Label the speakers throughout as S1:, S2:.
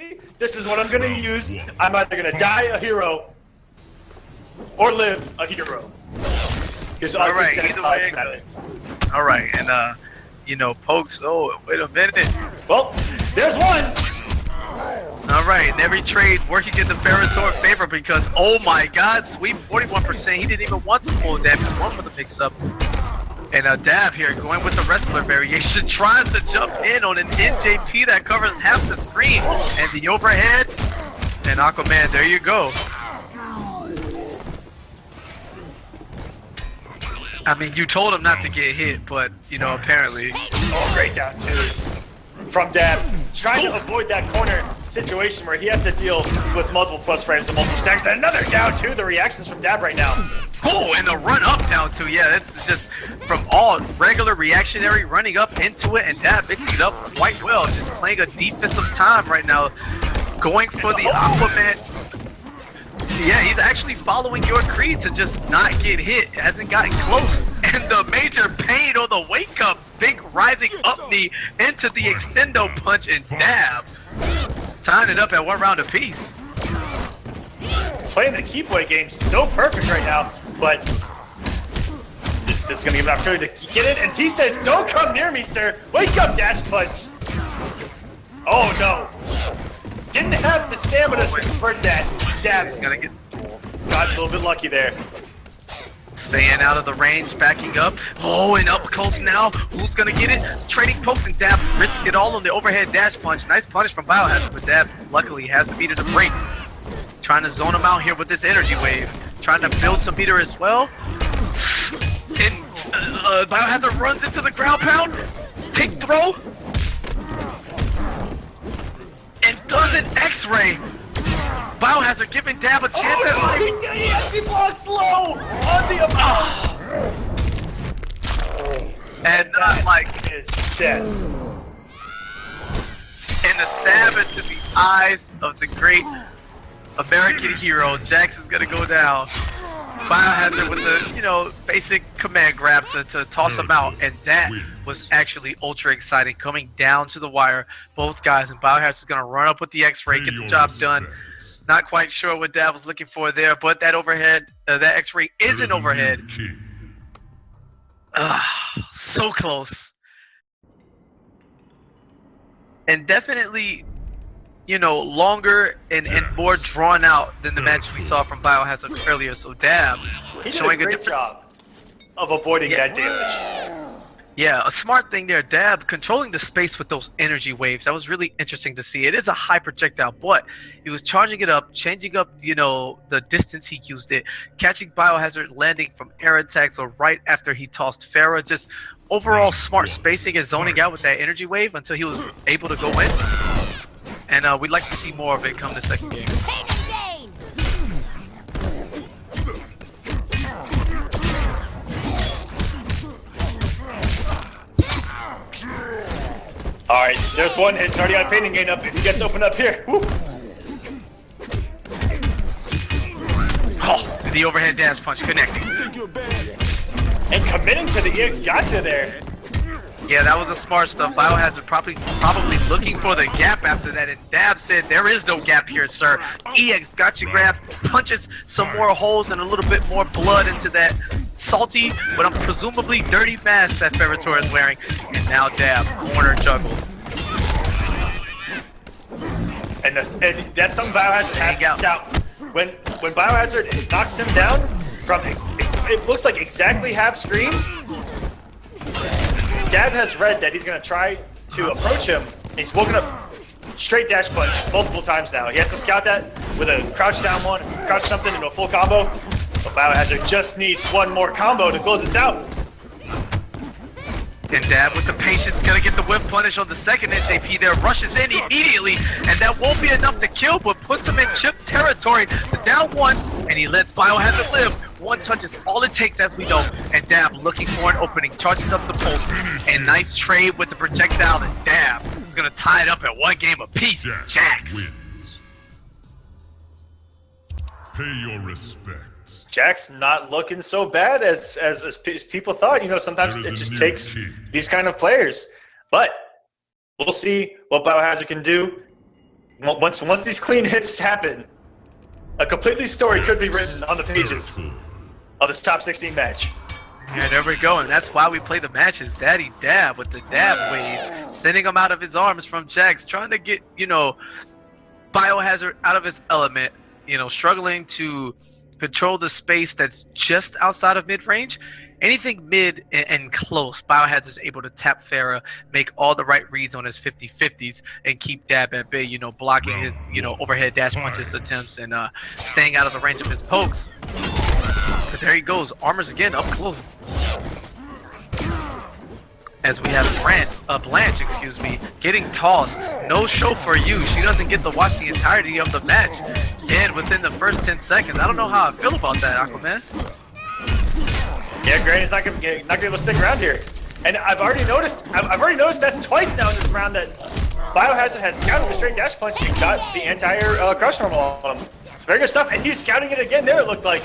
S1: me. This is what I'm gonna use. I'm either gonna die a hero or live a hero.
S2: All right, either way it goes. All right, and you know, Pokes. Oh, wait a minute.
S1: Well, there's one.
S2: All right, and every trade working in the Ferra Torr favor because, oh my God, sweep 41%. He didn't even want the full damage, one for the mix-up. And Dab here going with the wrestler variation, tries to jump in on an NJP that covers half the screen. And the overhead, and Aquaman, there you go. I mean, you told him not to get hit, but, you know, apparently.
S1: Oh, great down two from Dab. Trying to avoid that corner situation where he has to deal with multiple plus frames and multiple stacks. Then another down two. The reactions from Dab right now.
S2: Oh, and the run up down two. Yeah, that's just from all regular reactionary running up into it, and Dab mixing it up quite well. Just playing a defensive time right now. Going for the Aquaman. Yeah, he's actually following your creed to just not get hit. Hasn't gotten close. And the major pain on the wake up. Big rising up knee into the extendo punch and Dab. Tying it up at 1 round apiece.
S1: Playing the keep away game so perfect right now, but this is going to give him an opportunity to get it. And T says, don't come near me, sir. Wake up, dash punch. Oh, no. Didn't have the stamina to convert that. Dab's
S2: gonna get.
S1: Got a little bit lucky there.
S2: Staying out of the range, backing up. Oh, and up close now. Who's gonna get it? Trading pokes and Dab risks it all on the overhead dash punch. Nice punish from Biohazard, but Dab luckily has the meter to break. Trying to zone him out here with this energy wave. Trying to build some meter as well. And Biohazard runs into the ground pound. Take throw. And does an X-ray. Biohazard giving Dab a chance at life.
S1: He actually blocks low on the approach.
S2: And not like
S1: is dead.
S2: And the stab into the eyes of the great American hero. Jax is gonna go down. Biohazard with the, you know, basic command grab to toss him out, and that was actually ultra exciting. Coming down to the wire, both guys, and Biohazard is gonna run up with the X-ray, get the job done. Not quite sure what Dab was looking for there, but that overhead, that X-ray is an overhead. So close. And definitely, you know, longer and more drawn out than the match we saw from Biohazard earlier. So Dab showing a great
S1: job of avoiding that damage.
S2: Yeah, a smart thing there. Dab controlling the space with those energy waves. That was really interesting to see. It is a high projectile, but he was charging it up, changing up, you know, the distance he used it, catching Biohazard, landing from air attacks or right after he tossed Ferra. Just overall smart spacing and zoning out with that energy wave until he was able to go in. And we'd like to see more of it come the second game.
S1: All right, there's one hit. He's already got a painting gain up. If he gets opened up here. Woo.
S2: Oh, the overhead dash punch connecting.
S1: And committing to the EX gotcha there.
S2: Yeah, that was the smart stuff. Biohazard probably looking for the gap after that, and Dab said there is no gap here, sir. EX gotcha grab, punches some more holes and a little bit more blood into that salty, but presumably dirty mask that Ferra Torr is wearing. And now Dab corner juggles.
S1: And that's something Biohazard has to scout. When Biohazard knocks him down from it looks like exactly half screen. Dab has read that he's going to try to approach him. He's woken up straight dash punch multiple times now. He has to scout that with a crouch down one, crouch something into a full combo. But Biohazard just needs one more combo to close this out.
S2: And Dab with the patience, gonna get the whip punish on the second NJP there, rushes in immediately, and that won't be enough to kill, but puts him in chip territory. The down one, and he lets Biohazard live. One touch is all it takes, as we know, and Dab looking for an opening, charges up the pulse, and nice trade with the projectile, and Dab is gonna tie it up at 1 game apiece. Jax.
S3: Pay your respects.
S1: Jax not looking so bad as people thought. You know, sometimes it just takes these kind of players. But we'll see what Biohazard can do. Once these clean hits happen, a completely story could be written on the pages of this top 16 match.
S2: Yeah, there we go, and that's why we play the matches. DaddyDab with the dab wave, sending him out of his arms from Jax, trying to get, you know, Biohazard out of his element, you know, struggling to control the space that's just outside of mid-range. Anything mid and close, Biohazard is able to tap Ferra, make all the right reads on his 50-50s, and keep Dab at bay, you know, blocking his, you know, overhead dash punches attempts and staying out of the range of his pokes. But there he goes, armors again up close. As we have Blanche, excuse me, getting tossed. No show for you. She doesn't get to watch the entirety of the match. Dead within the first 10 seconds. I don't know how I feel about that, Aquaman.
S1: Yeah, Granny's not gonna be able to stick around here. And I've already noticed that's twice now in this round that Biohazard has scouted the straight dash punch and got the entire crush normal on him. It's very good stuff, and he's scouting it again there, it looked like.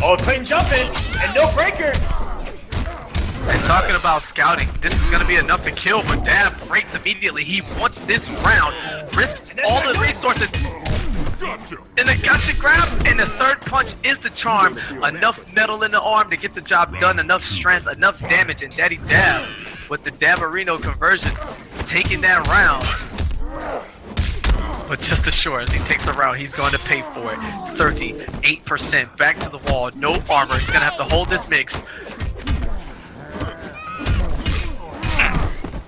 S1: Oh, clean jumping, and no breaker.
S2: And talking about scouting, this is going to be enough to kill, but Dab breaks immediately. He wants this round, risks all the resources. And a gotcha grab, and the third punch is the charm. Enough metal in the arm to get the job done, enough strength, enough damage, and DaddyDab with the Dabarino conversion, taking that round. But just as sure as he takes a round, he's going to pay for it. 38%, back to the wall, no armor. He's going to have to hold this mix.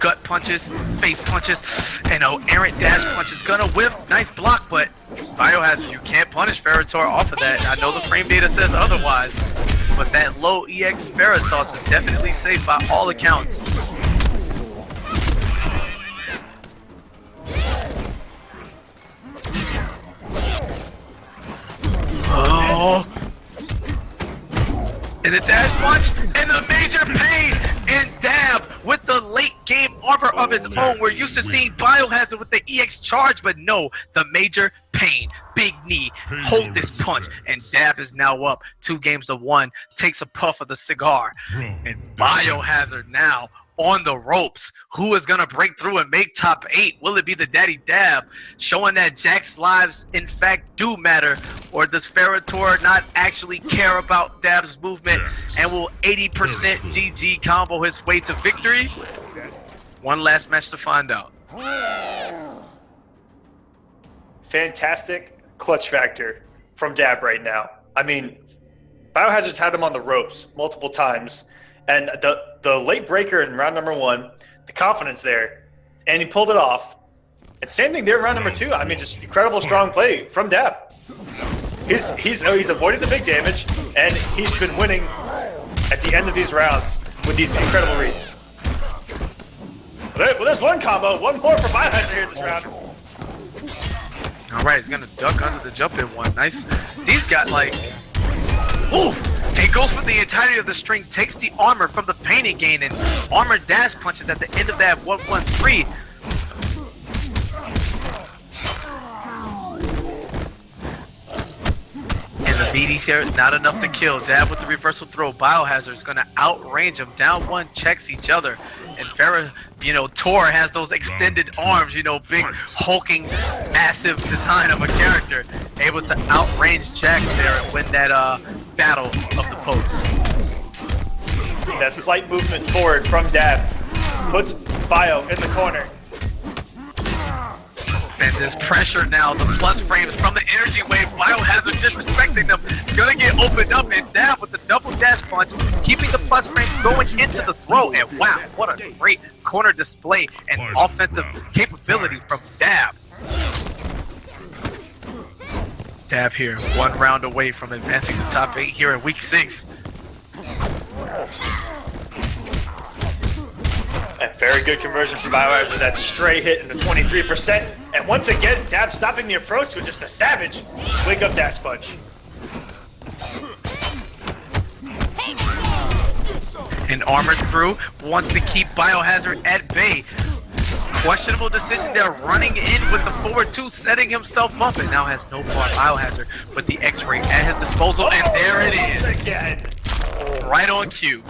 S2: Gut punches, face punches, and errant dash punches. Gonna whiff, nice block, but Biohazard, you can't punish Ferra Torr off of that. I know the frame data says otherwise, but that low EX Ferra toss is definitely safe by all accounts. Oh! And the dash punch, and the major pain, and Dab with the late game armor of his own. We're used to seeing Biohazard with the EX charge, but no, the major pain. Big knee, hold this punch, and Dab is now up 2 games to 1, takes a puff of the cigar, and Biohazard now on the ropes. Who is gonna break through and make top 8? Will it be the DaddyDab, showing that Jack's lives in fact do matter, or does Ferra Torr not actually care about Dab's movement, and will 80% GG combo his way to victory? One last match to find out.
S1: Fantastic clutch factor from Dab right now. I mean, Biohazard's had him on the ropes multiple times, and the late breaker in round number 1, the confidence there, and he pulled it off. And same thing there in round number 2. I mean, just incredible strong play from Dab. He's avoided the big damage, and he's been winning at the end of these rounds with these incredible reads. Well, there's one combo, one more for Biohazard here this round.
S2: All right, he's gonna duck under the jump in one. Nice. He's got like, ooh! He goes for the entirety of the string, takes the armor from the pain he gained, and armor dash punches at the end of that 1-1-3. And the BD's here, not enough to kill. Dab with the reversal throw. Biohazard's gonna outrange him. Down one, checks each other. And Ferra, you know, Torr has those extended arms, you know, big, hulking, massive design of a character. Able to outrange Jax there and win that battle of the pokes.
S1: That slight movement forward from Dab puts Bio in the corner.
S2: And this pressure now, the plus frames from the energy wave, Biohazard disrespecting them. It's gonna get opened up, and Dab with the double dash punch, keeping the plus frames going into the throw. And wow, what a great corner display and offensive capability from Dab. Dab here, 1 round away from advancing the top 8 here in week 6.
S1: A very good conversion from Biohazard. That stray hit into 23%. And once again, Dab stopping the approach with just a savage wake up dash punch.
S2: And armors through, wants to keep Biohazard at bay. Questionable decision there, running in with the forward 2, setting himself up, and now has no part. Biohazard with the X-ray at his disposal, and there it is.
S1: Again.
S2: Right on cue.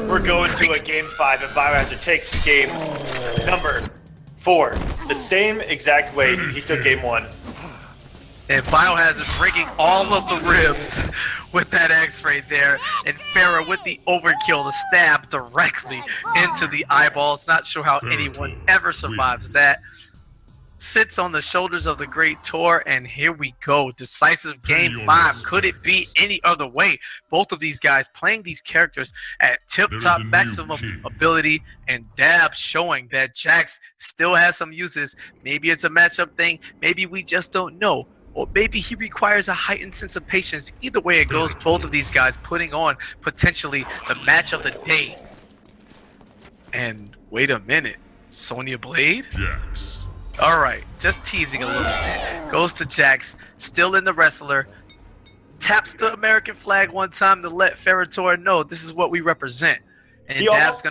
S1: We're going to a game 5, and Biohazard takes game number 4. The same exact way he took game 1.
S2: And Biohazard breaking all of the ribs with that X right there. And Ferra with the overkill, the stab directly into the eyeballs. Not sure how anyone ever survives that. Sits on the shoulders of the great Torr, and here we go. Decisive game 5. Could it be any other way? Both of these guys playing these characters at tip-top maximum ability, and Dab showing that Jax still has some uses. Maybe it's a matchup thing. Maybe we just don't know. Or maybe he requires a heightened sense of patience. Either way it goes, both of these guys putting on potentially the match of the day. And wait a minute. Sonya Blade?
S3: Jax.
S2: Alright, just teasing a little bit. Goes to Jax, still in the wrestler. Taps the American flag one time to let Ferra know this is what we represent. And
S1: He
S2: Dab's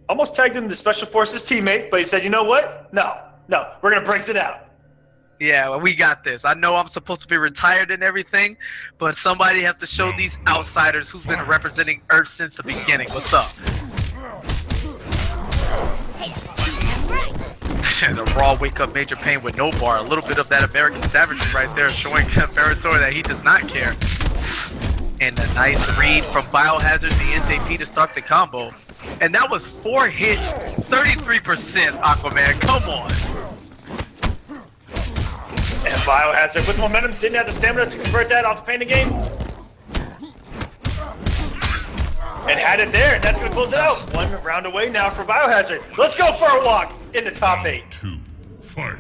S1: almost tagged in the Special Forces teammate, but he said, you know what? No, we're going to Briggs it out.
S2: Yeah, well, we got this. I know I'm supposed to be retired and everything, but somebody have to show these outsiders who's been representing Earth since the beginning. What's up? The raw wake-up major pain with no bar. A little bit of that American savagery right there, showing Ferra that he does not care. And a nice read from Biohazard, the NJP, to start the combo. And that was 4 hits, 33%, Aquaman. Come on.
S1: And Biohazard with momentum didn't have the stamina to convert that off the pain game. And had it there, and that's going to close it out. 1 round away now for Biohazard. Let's go for a walk in the top 8.
S3: 2. Fight.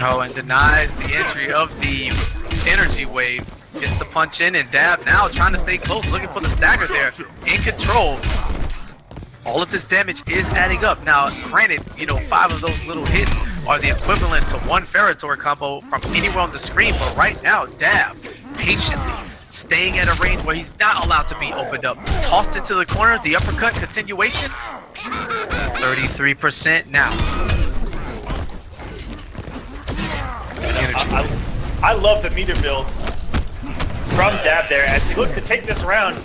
S2: Oh, and denies the entry of the energy wave. Gets the punch in, and Dab now trying to stay close, looking for the stagger there. In control. All of this damage is adding up. Now, granted, 5 of those little hits are the equivalent to 1 Ferra combo from anywhere on the screen, but right now, Dab patiently staying at a range where he's not allowed to be opened up. Tossed into the corner, the uppercut continuation. 33% now.
S1: I love the meter build from Dab there as he looks to take this round.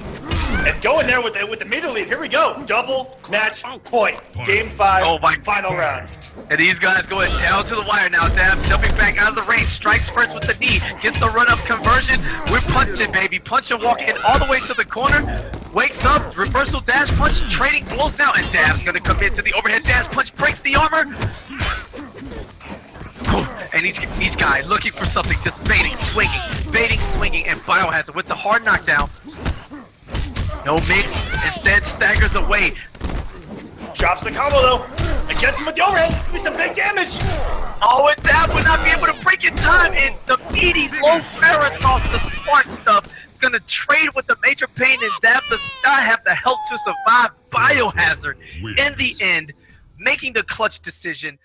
S1: And going there with the meter lead. Here we go. Double match point. Game 5.
S2: Oh my
S1: final round.
S2: And these guys going down to the wire now. Dab jumping back out of the range. Strikes first with the knee. Gets the run-up conversion. We're punching, baby. Punch and walking all the way to the corner. Wakes up. Reversal dash punch. Trading blows now. And Dab's going to come into the overhead dash punch. Breaks the armor. And these guys looking for something. Just baiting, swinging. Baiting, swinging. And Biohazard with the hard knockdown. No mix, instead staggers away.
S1: Drops the combo though. And gets him with the overhead. It's gonna be some big damage.
S2: Oh, and Dab would not be able to break in time. And the meaty low Ferra toss, the smart stuff, is gonna trade with the major pain, and Dab does not have the health to survive. Biohazard in the end, making the clutch decision.